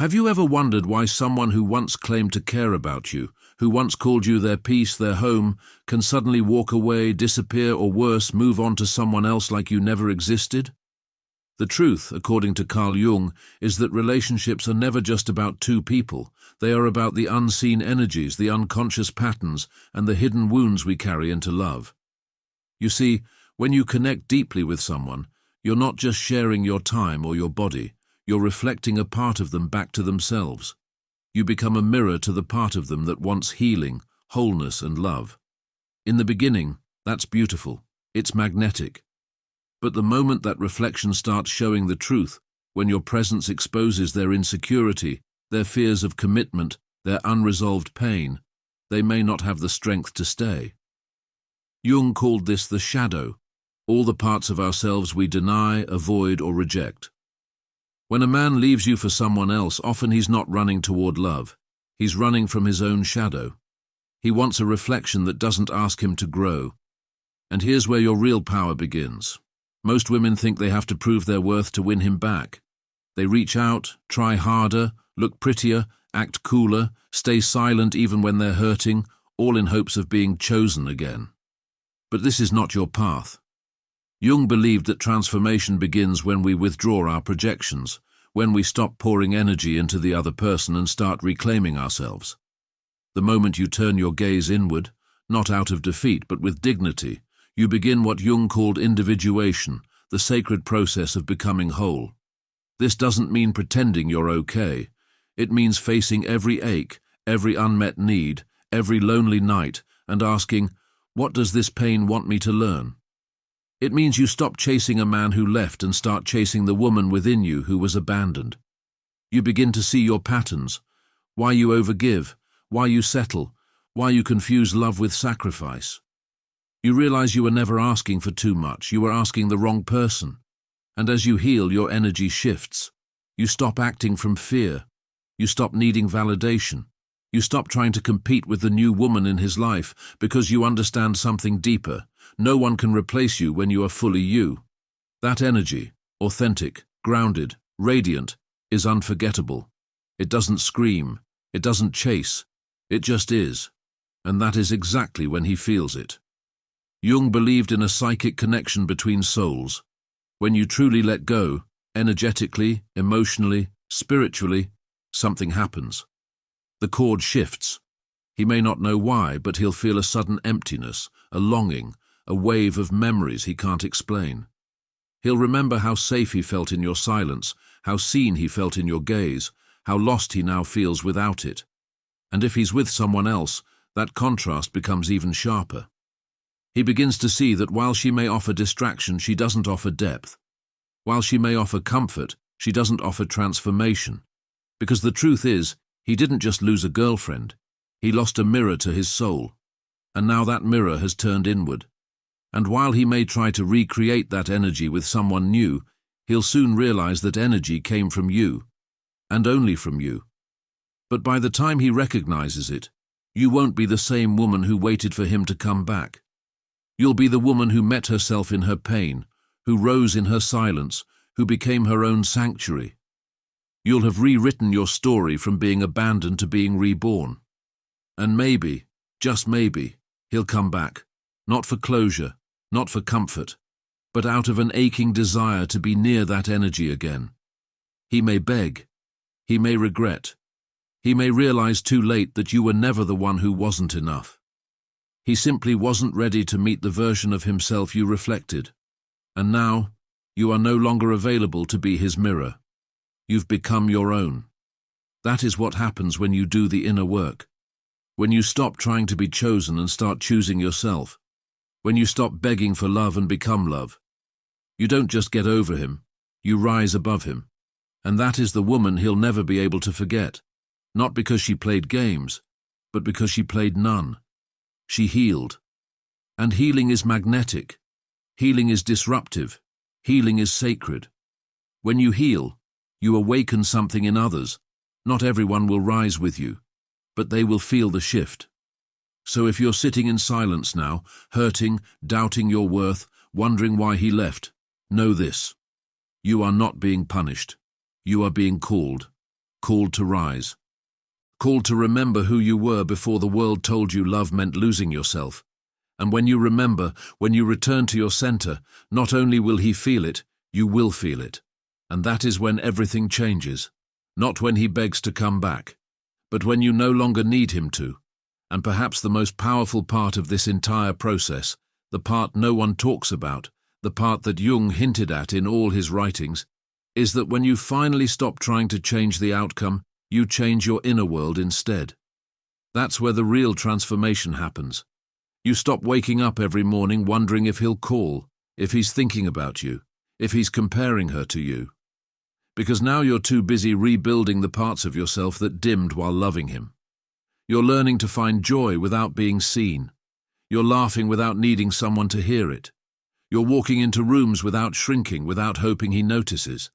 Have you ever wondered why someone who once claimed to care about you, who once called you their peace, their home, can suddenly walk away, disappear, or worse, move on to someone else like you never existed? The truth, according to Carl Jung, is that relationships are never just about two people. They are about the unseen energies, the unconscious patterns, and the hidden wounds we carry into love. You see, when you connect deeply with someone, you're not just sharing your time or your body, you're reflecting a part of them back to themselves. You become a mirror to the part of them that wants healing, wholeness, and love. In the beginning, that's beautiful. It's magnetic. But the moment that reflection starts showing the truth, when your presence exposes their insecurity, their fears of commitment, their unresolved pain, they may not have the strength to stay. Jung called this the shadow, all the parts of ourselves we deny, avoid, or reject. When a man leaves you for someone else, often he's not running toward love. He's running from his own shadow. He wants a reflection that doesn't ask him to grow. And here's where your real power begins. Most women think they have to prove their worth to win him back. They reach out, try harder, look prettier, act cooler, stay silent even when they're hurting, all in hopes of being chosen again. But this is not your path. Jung believed that transformation begins when we withdraw our projections, when we stop pouring energy into the other person and start reclaiming ourselves. The moment you turn your gaze inward, not out of defeat but with dignity, you begin what Jung called individuation, the sacred process of becoming whole. This doesn't mean pretending you're okay. It means facing every ache, every unmet need, every lonely night, and asking, what does this pain want me to learn? It means you stop chasing a man who left and start chasing the woman within you who was abandoned. You begin to see your patterns, why you overgive, why you settle, why you confuse love with sacrifice. You realize you were never asking for too much, you were asking the wrong person. And as you heal, your energy shifts. You stop acting from fear. You stop needing validation. You stop trying to compete with the new woman in his life because you understand something deeper. No one can replace you when you are fully you. That energy, authentic, grounded, radiant, is unforgettable. It doesn't scream. It doesn't chase. It just is. And that is exactly when he feels it. Jung believed in a psychic connection between souls. When you truly let go, energetically, emotionally, spiritually, something happens. The cord shifts. He may not know why, but he'll feel a sudden emptiness, a longing, a wave of memories he can't explain. He'll remember how safe he felt in your silence, how seen he felt in your gaze, how lost he now feels without it. And if he's with someone else, that contrast becomes even sharper. He begins to see that while she may offer distraction, she doesn't offer depth. While she may offer comfort, she doesn't offer transformation. Because the truth is, he didn't just lose a girlfriend. He lost a mirror to his soul. And now that mirror has turned inward. And while he may try to recreate that energy with someone new, he'll soon realize that energy came from you, and only from you. But by the time he recognizes it, you won't be the same woman who waited for him to come back. You'll be the woman who met herself in her pain, who rose in her silence, who became her own sanctuary. You'll have rewritten your story from being abandoned to being reborn. And maybe, just maybe, he'll come back, not for closure, not for comfort, but out of an aching desire to be near that energy again. He may beg, he may regret, he may realize too late that you were never the one who wasn't enough. He simply wasn't ready to meet the version of himself you reflected. And now, you are no longer available to be his mirror. You've become your own. That is what happens when you do the inner work. When you stop trying to be chosen and start choosing yourself. When you stop begging for love and become love. You don't just get over him, you rise above him. And that is the woman he'll never be able to forget. Not because she played games, but because she played none. She healed. And healing is magnetic. Healing is disruptive. Healing is sacred. When you heal, you awaken something in others. Not everyone will rise with you, but they will feel the shift. So if you're sitting in silence now, hurting, doubting your worth, wondering why he left, know this. You are not being punished. You are being called. called to rise. Called to remember who you were before the world told you love meant losing yourself. And when you remember, when you return to your center, not only will he feel it, you will feel it. And that is when everything changes. Not when he begs to come back, but when you no longer need him to. And perhaps the most powerful part of this entire process, the part no one talks about, the part that Jung hinted at in all his writings, is that when you finally stop trying to change the outcome, you change your inner world instead. That's where the real transformation happens. You stop waking up every morning wondering if he'll call, if he's thinking about you, if he's comparing her to you. Because now you're too busy rebuilding the parts of yourself that dimmed while loving him. You're learning to find joy without being seen. You're laughing without needing someone to hear it. You're walking into rooms without shrinking, without hoping he notices.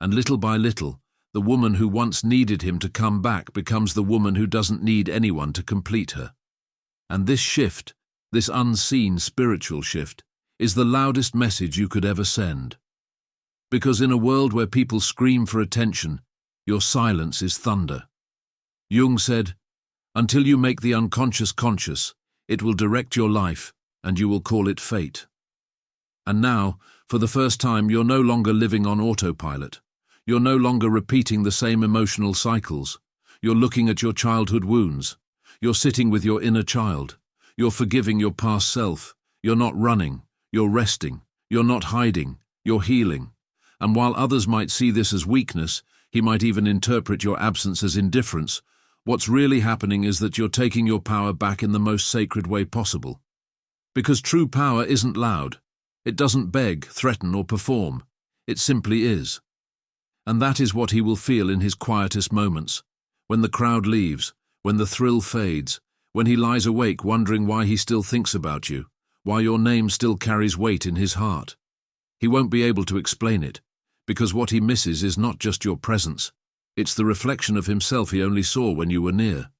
And little by little, the woman who once needed him to come back becomes the woman who doesn't need anyone to complete her. And this shift, this unseen spiritual shift, is the loudest message you could ever send. Because in a world where people scream for attention, your silence is thunder. Jung said, "Until you make the unconscious conscious, it will direct your life, and you will call it fate." And now, for the first time, you're no longer living on autopilot. You're no longer repeating the same emotional cycles. You're looking at your childhood wounds. You're sitting with your inner child. You're forgiving your past self. You're not running. You're resting. You're not hiding. You're healing. And while others might see this as weakness, he might even interpret your absence as indifference, what's really happening is that you're taking your power back in the most sacred way possible. Because true power isn't loud. It doesn't beg, threaten, or perform. It simply is. And that is what he will feel in his quietest moments, when the crowd leaves, when the thrill fades, when he lies awake wondering why he still thinks about you, why your name still carries weight in his heart. He won't be able to explain it, because what he misses is not just your presence, it's the reflection of himself he only saw when you were near.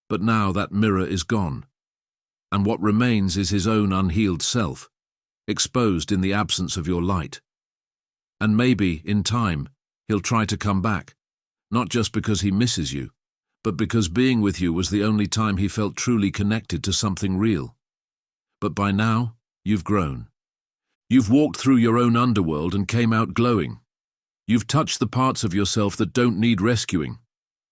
But now that mirror is gone, and what remains is his own unhealed self, exposed in the absence of your light. And maybe, in time, he'll try to come back, not just because he misses you, but because being with you was the only time he felt truly connected to something real. But by now, you've grown. You've walked through your own underworld and came out glowing. You've touched the parts of yourself that don't need rescuing.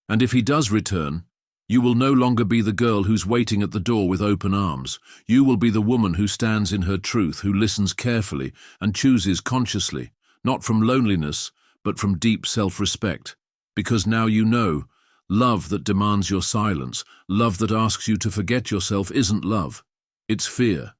And if he does return, you will no longer be the girl who's waiting at the door with open arms. You will be the woman who stands in her truth, who listens carefully and chooses consciously, not from loneliness, but from deep self-respect. Because now you know, love that demands your silence, love that asks you to forget yourself isn't love. It's fear.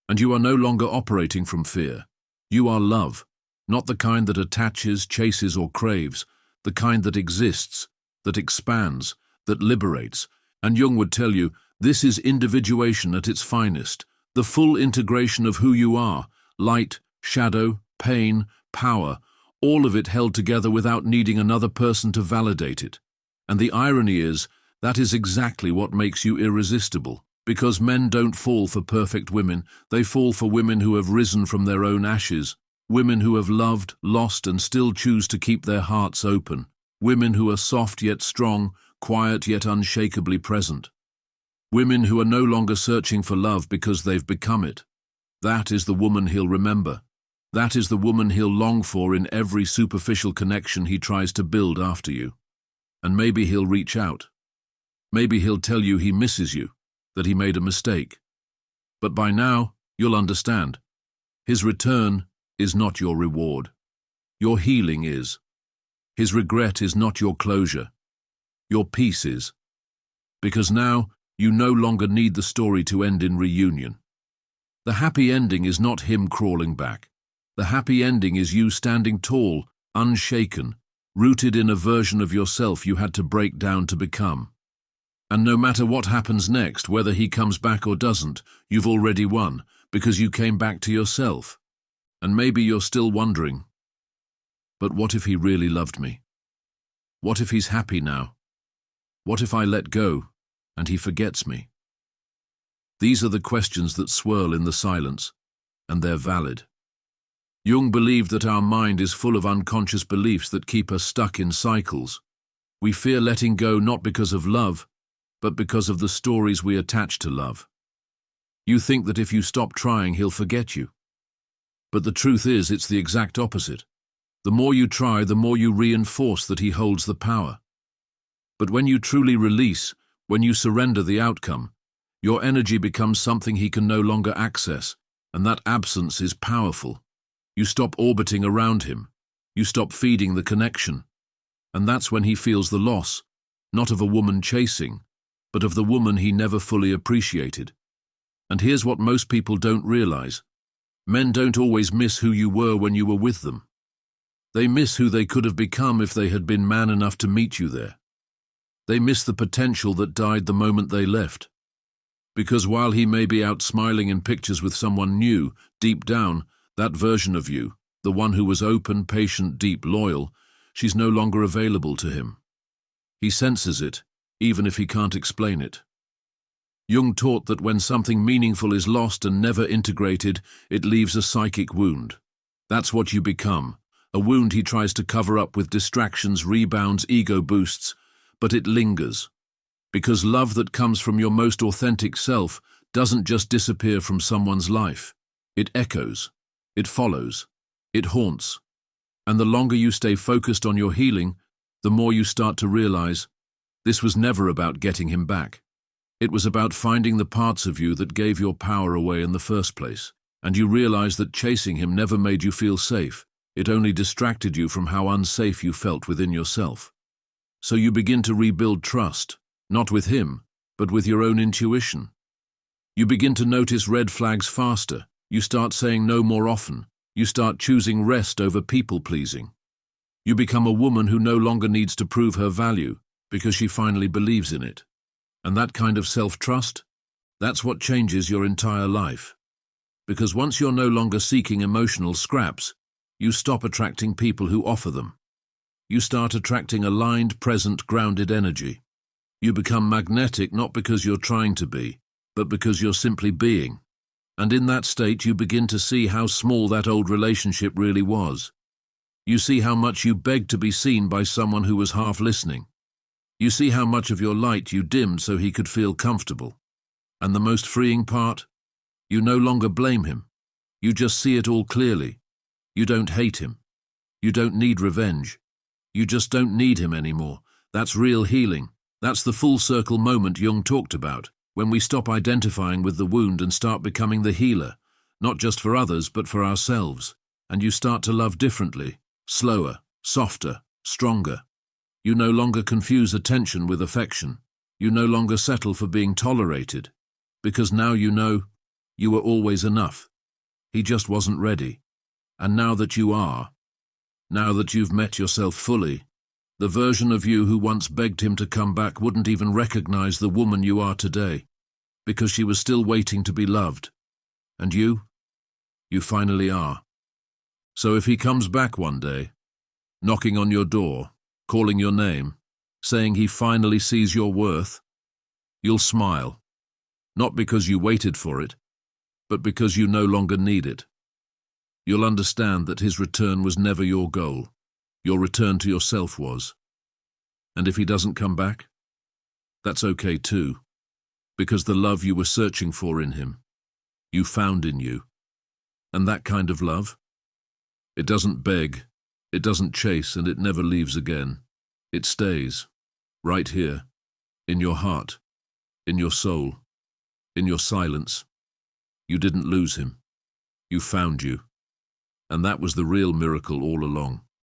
And you are no longer operating from fear. You are love, not the kind that attaches, chases, or craves, the kind that exists, that expands, that liberates. And Jung would tell you, this is individuation at its finest, the full integration of who you are, light, shadow, pain, power, all of it held together without needing another person to validate it. And the irony is, that is exactly what makes you irresistible. Because men don't fall for perfect women, they fall for women who have risen from their own ashes, women who have loved, lost, and still choose to keep their hearts open, women who are soft yet strong, quiet yet unshakably present, women who are no longer searching for love because they've become it. That is the woman he'll remember. That is the woman he'll long for in every superficial connection he tries to build after you. And maybe he'll reach out. Maybe he'll tell you he misses you, that he made a mistake. But by now, you'll understand. His return is not your reward. Your healing is. His regret is not your closure. Your peace is. Because now, you no longer need the story to end in reunion. The happy ending is not him crawling back. The happy ending is you standing tall, unshaken, rooted in a version of yourself you had to break down to become. And no matter what happens next, whether he comes back or doesn't, you've already won, because you came back to yourself. And maybe you're still wondering, but what if he really loved me? What if he's happy now? What if I let go, and he forgets me? These are the questions that swirl in the silence, and they're valid. Jung believed that our mind is full of unconscious beliefs that keep us stuck in cycles. We fear letting go not because of love, but because of the stories we attach to love. You think that if you stop trying, he'll forget you. But the truth is, it's the exact opposite. The more you try, the more you reinforce that he holds the power. But when you truly release, when you surrender the outcome, your energy becomes something he can no longer access, and that absence is powerful. You stop orbiting around him. You stop feeding the connection. And that's when he feels the loss, not of a woman chasing, but of the woman he never fully appreciated. And here's what most people don't realize. Men don't always miss who you were when you were with them. They miss who they could have become if they had been man enough to meet you there. They miss the potential that died the moment they left. Because while he may be out smiling in pictures with someone new, deep down, that version of you, the one who was open, patient, deep, loyal, she's no longer available to him. He senses it, even if he can't explain it. Jung taught that when something meaningful is lost and never integrated, it leaves a psychic wound. That's what you become, a wound he tries to cover up with distractions, rebounds, ego boosts, but it lingers. Because love that comes from your most authentic self doesn't just disappear from someone's life. It echoes, it follows, it haunts. And the longer you stay focused on your healing, the more you start to realize this was never about getting him back. It was about finding the parts of you that gave your power away in the first place. And you realize that chasing him never made you feel safe. It only distracted you from how unsafe you felt within yourself. So you begin to rebuild trust, not with him, but with your own intuition. You begin to notice red flags faster. You start saying no more often. You start choosing rest over people-pleasing. You become a woman who no longer needs to prove her value because she finally believes in it. And that kind of self-trust, that's what changes your entire life. Because once you're no longer seeking emotional scraps, you stop attracting people who offer them. You start attracting aligned, present, grounded energy. You become magnetic not because you're trying to be, but because you're simply being. And in that state, you begin to see how small that old relationship really was. You see how much you begged to be seen by someone who was half listening. You see how much of your light you dimmed so he could feel comfortable. And the most freeing part? You no longer blame him. You just see it all clearly. You don't hate him. You don't need revenge. You just don't need him anymore. That's real healing. That's the full circle moment Jung talked about, when we stop identifying with the wound and start becoming the healer, not just for others but for ourselves. And you start to love differently, slower, softer, stronger. You no longer confuse attention with affection. You no longer settle for being tolerated. Because now you know you were always enough. He just wasn't ready. And now that you are, now that you've met yourself fully, the version of you who once begged him to come back wouldn't even recognize the woman you are today, because she was still waiting to be loved. And you finally are. So if he comes back one day, knocking on your door, calling your name, saying he finally sees your worth, you'll smile. Not because you waited for it, but because you no longer need it. You'll understand that his return was never your goal. Your return to yourself was. And if he doesn't come back, that's okay too, because the love you were searching for in him, you found in you. And that kind of love, it doesn't beg, it doesn't chase, and it never leaves again. It stays, right here, in your heart, in your soul, in your silence. You didn't lose him. You found you. And that was the real miracle all along.